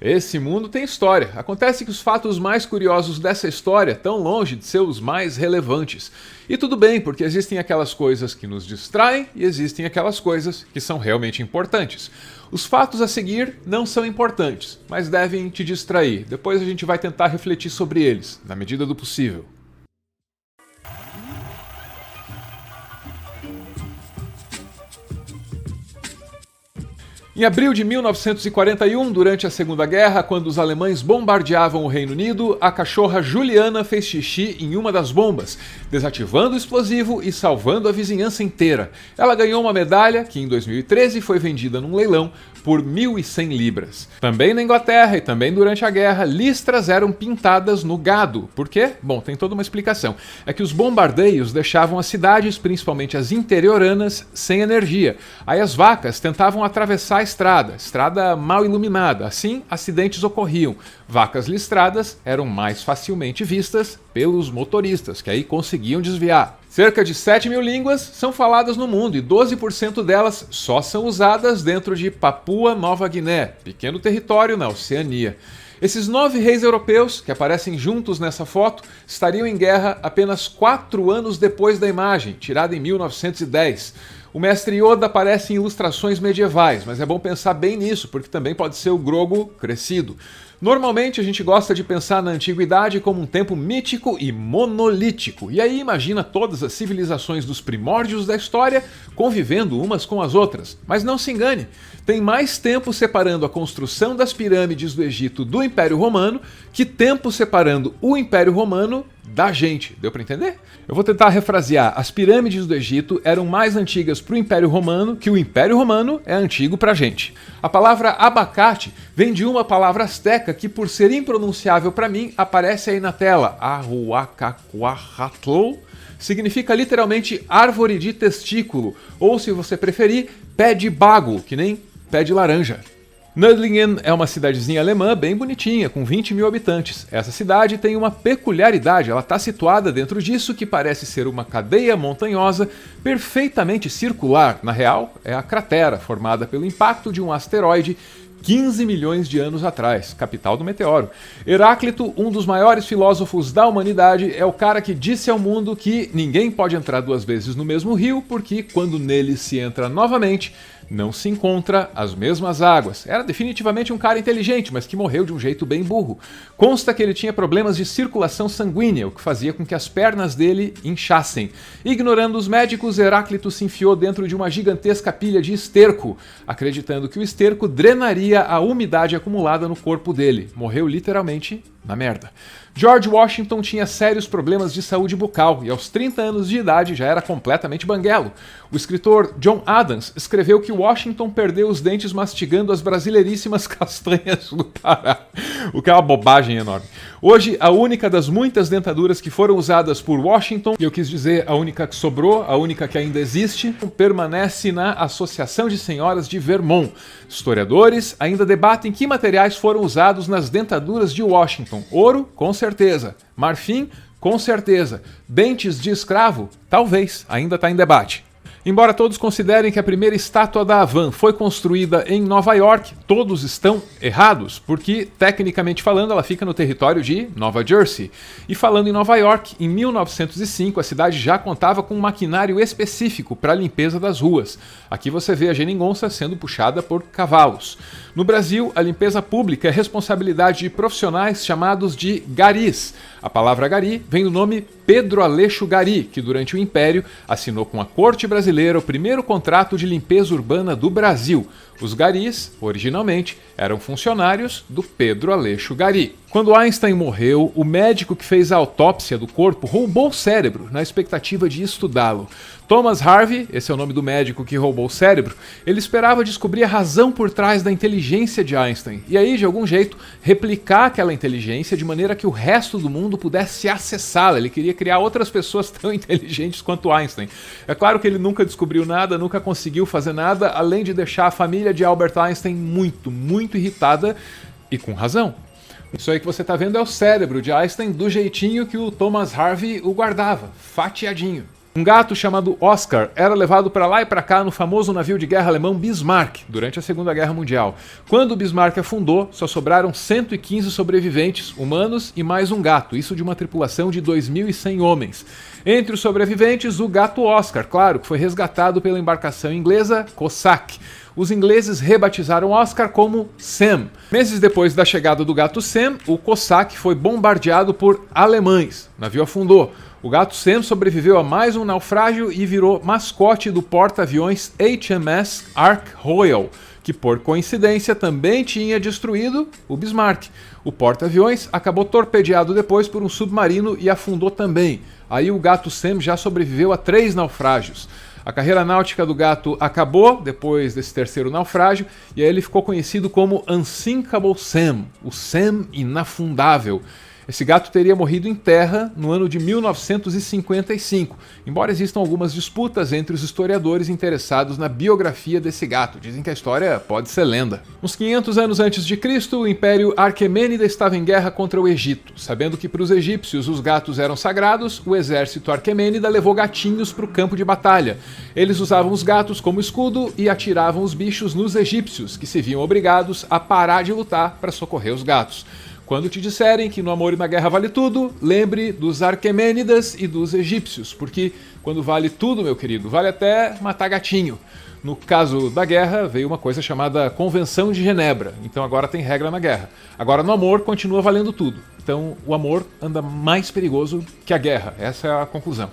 Esse mundo tem história. Acontece que os fatos mais curiosos dessa história estão longe de ser os mais relevantes. E tudo bem, porque existem aquelas coisas que nos distraem e existem aquelas coisas que são realmente importantes. Os fatos a seguir não são importantes, mas devem te distrair. Depois a gente vai tentar refletir sobre eles, na medida do possível. Em abril de 1941, durante a Segunda Guerra, quando os alemães bombardeavam o Reino Unido, a cachorra Juliana fez xixi em uma das bombas, desativando o explosivo e salvando a vizinhança inteira. Ela ganhou uma medalha que, em 2013, foi vendida num leilão por 1.100 libras. Também na Inglaterra e também durante a guerra, listras eram pintadas no gado. Por quê? Bom, tem toda uma explicação. É que os bombardeios deixavam as cidades, principalmente as interioranas, sem energia. Aí as vacas tentavam atravessar a estrada mal iluminada. Assim, acidentes ocorriam. Vacas listradas eram mais facilmente vistas pelos motoristas, que aí conseguiam desviar. Cerca de 7.000 línguas são faladas no mundo e 12% delas só são usadas dentro de Papua Nova Guiné, pequeno território na Oceania. Esses 9 reis europeus, que aparecem juntos nessa foto, estariam em guerra apenas 4 anos depois da imagem, tirada em 1910. O mestre Yoda aparece em ilustrações medievais, mas é bom pensar bem nisso, porque também pode ser o Grogu crescido. Normalmente a gente gosta de pensar na antiguidade como um tempo mítico e monolítico, e aí imagina todas as civilizações dos primórdios da história convivendo umas com as outras. Mas não se engane, tem mais tempo separando a construção das pirâmides do Egito do Império Romano que tempo separando o Império Romano da gente. Deu para entender? Eu vou tentar refrasear. As pirâmides do Egito eram mais antigas para o Império Romano que o Império Romano é antigo para a gente. A palavra abacate vem de uma palavra asteca que, por ser impronunciável para mim, aparece aí na tela. Ahuacacuahatl significa literalmente árvore de testículo, ou, se você preferir, pé de bago, que nem pé de laranja. Nördlingen é uma cidadezinha alemã bem bonitinha, com 20.000 habitantes. Essa cidade tem uma peculiaridade, ela está situada dentro disso que parece ser uma cadeia montanhosa perfeitamente circular. Na real, é a cratera formada pelo impacto de um asteroide 15 milhões de anos atrás, capital do meteoro. Heráclito, um dos maiores filósofos da humanidade, é o cara que disse ao mundo que ninguém pode entrar 2 vezes no mesmo rio, porque quando nele se entra novamente, não se encontra as mesmas águas. Era definitivamente um cara inteligente, mas que morreu de um jeito bem burro. Consta que ele tinha problemas de circulação sanguínea, o que fazia com que as pernas dele inchassem. Ignorando os médicos, Heráclito se enfiou dentro de uma gigantesca pilha de esterco, acreditando que o esterco drenaria a umidade acumulada no corpo dele. Morreu literalmente na merda. George Washington tinha sérios problemas de saúde bucal e aos 30 anos de idade já era completamente banguelo. O escritor John Adams escreveu que Washington perdeu os dentes mastigando as brasileiríssimas castanhas do Pará, o que é uma bobagem enorme. Hoje, a única das muitas dentaduras que foram usadas por Washington, e eu quis dizer a única que sobrou, a única que ainda existe, permanece na Associação de Senhoras de Vermont. Historiadores ainda debatem que materiais foram usados nas dentaduras de Washington. Ouro, com certeza. Marfim, com certeza. Dentes de escravo? Talvez, ainda está em debate. Embora todos considerem que a primeira estátua da Havan foi construída em Nova York, todos estão errados, porque, tecnicamente falando, ela fica no território de Nova Jersey. E falando em Nova York, em 1905 a cidade já contava com um maquinário específico para a limpeza das ruas. Aqui você vê a geringonça sendo puxada por cavalos. No Brasil, a limpeza pública é responsabilidade de profissionais chamados de garis. A palavra gari vem do nome Pedro Aleixo Gari, que durante o Império assinou com a corte brasileira o primeiro contrato de limpeza urbana do Brasil. Os garis, originalmente, eram funcionários do Pedro Aleixo Gari. Quando Einstein morreu, o médico que fez a autópsia do corpo roubou o cérebro na expectativa de estudá-lo. Thomas Harvey, esse é o nome do médico que roubou o cérebro, ele esperava descobrir a razão por trás da inteligência de Einstein e aí, de algum jeito, replicar aquela inteligência de maneira que o resto do mundo pudesse acessá-la. Ele queria criar outras pessoas tão inteligentes quanto Einstein. É claro que ele nunca descobriu nada, nunca conseguiu fazer nada, além de deixar a família de Albert Einstein muito irritada e com razão. Isso aí que você está vendo é o cérebro de Einstein do jeitinho que o Thomas Harvey o guardava, fatiadinho. Um gato chamado Oscar era levado para lá e para cá no famoso navio de guerra alemão Bismarck, durante a Segunda Guerra Mundial. Quando o Bismarck afundou, só sobraram 115 sobreviventes, humanos e mais um gato, isso de uma tripulação de 2.100 homens. Entre os sobreviventes, o gato Oscar, claro, que foi resgatado pela embarcação inglesa Cossack. Os ingleses rebatizaram Oscar como Sam. Meses depois da chegada do gato Sam, o Cossack foi bombardeado por alemães. O navio afundou. O gato Sam sobreviveu a mais um naufrágio e virou mascote do porta-aviões HMS Ark Royal, que por coincidência também tinha destruído o Bismarck. O porta-aviões acabou torpedeado depois por um submarino e afundou também. Aí o gato Sam já sobreviveu a 3 naufrágios. A carreira náutica do gato acabou depois desse terceiro naufrágio e aí ele ficou conhecido como Unsinkable Sam, o Sam inafundável. Esse gato teria morrido em terra no ano de 1955, embora existam algumas disputas entre os historiadores interessados na biografia desse gato. Dizem que a história pode ser lenda. Uns 500 anos antes de Cristo, o Império Aquemênida estava em guerra contra o Egito. Sabendo que para os egípcios os gatos eram sagrados, o exército Aquemênida levou gatinhos para o campo de batalha. Eles usavam os gatos como escudo e atiravam os bichos nos egípcios, que se viam obrigados a parar de lutar para socorrer os gatos. Quando te disserem que no amor e na guerra vale tudo, lembre dos Aquemênidas e dos egípcios, porque quando vale tudo, meu querido, vale até matar gatinho. No caso da guerra, veio uma coisa chamada Convenção de Genebra, então agora tem regra na guerra. Agora no amor continua valendo tudo, então o amor anda mais perigoso que a guerra, essa é a conclusão.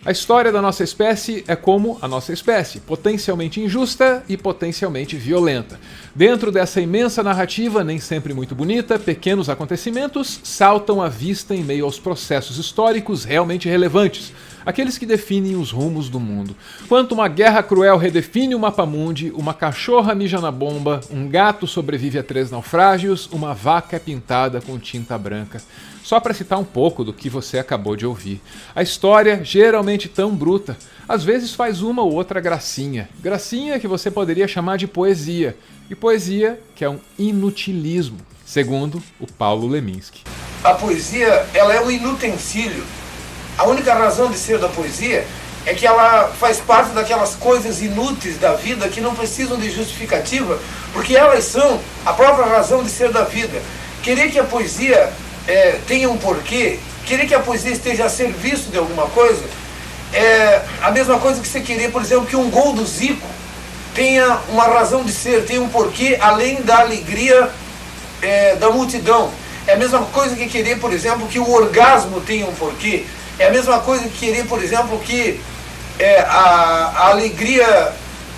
A história da nossa espécie é como a nossa espécie, potencialmente injusta e potencialmente violenta. Dentro dessa imensa narrativa, nem sempre muito bonita, pequenos acontecimentos saltam à vista em meio aos processos históricos realmente relevantes, aqueles que definem os rumos do mundo. Quanto uma guerra cruel redefine o mapa mundi, uma cachorra mija na bomba, um gato sobrevive a 3 naufrágios, uma vaca é pintada com tinta branca. Só para citar um pouco do que você acabou de ouvir. A história, geralmente tão bruta, às vezes faz uma ou outra gracinha. Gracinha que você poderia chamar de poesia. E poesia que é um inutilismo, segundo o Paulo Leminski. A poesia, ela é um inutensílio. A única razão de ser da poesia é que ela faz parte daquelas coisas inúteis da vida que não precisam de justificativa, porque elas são a própria razão de ser da vida. Querer que a poesia tenha um porquê, querer que a poesia esteja a serviço de alguma coisa, é a mesma coisa que você querer, por exemplo, que um gol do Zico tenha uma razão de ser, tenha um porquê além da alegria da multidão. É a mesma coisa que querer, por exemplo, que o orgasmo tenha um porquê. É a mesma coisa que querer, por exemplo, que a alegria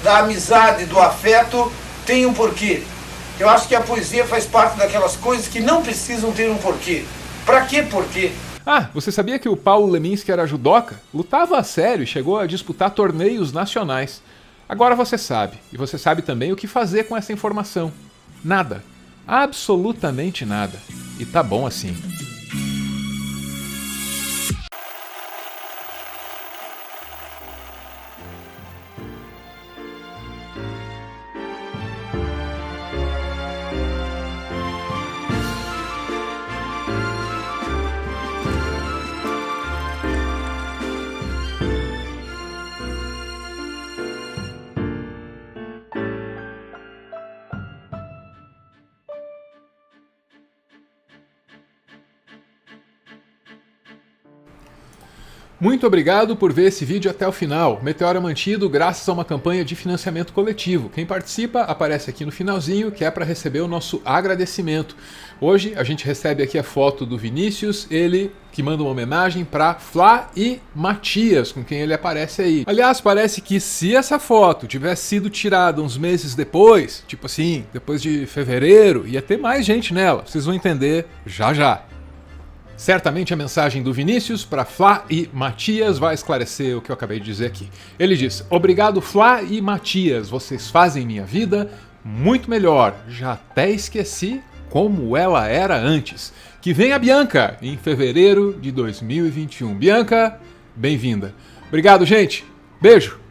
da amizade, do afeto tenha um porquê. Eu acho que a poesia faz parte daquelas coisas que não precisam ter um porquê. Pra que porquê? Ah, você sabia que o Paulo Leminski era judoca? Lutava a sério e chegou a disputar torneios nacionais. Agora você sabe. E você sabe também o que fazer com essa informação. Nada. Absolutamente nada. E tá bom assim. Muito obrigado por ver esse vídeo até o final. Meteoro é mantido graças a uma campanha de financiamento coletivo. Quem participa aparece aqui no finalzinho, que é para receber o nosso agradecimento. Hoje a gente recebe aqui a foto do Vinícius, ele que manda uma homenagem para Flá e Matias, com quem ele aparece aí. Aliás, parece que se essa foto tivesse sido tirada uns meses depois, tipo assim, depois de fevereiro, ia ter mais gente nela. Vocês vão entender já já. Certamente a mensagem do Vinícius para Flá e Matias vai esclarecer o que eu acabei de dizer aqui. Ele diz: obrigado Flá e Matias, vocês fazem minha vida muito melhor. Já até esqueci como ela era antes. Que vem a Bianca em fevereiro de 2021. Bianca, bem-vinda. Obrigado, gente. Beijo.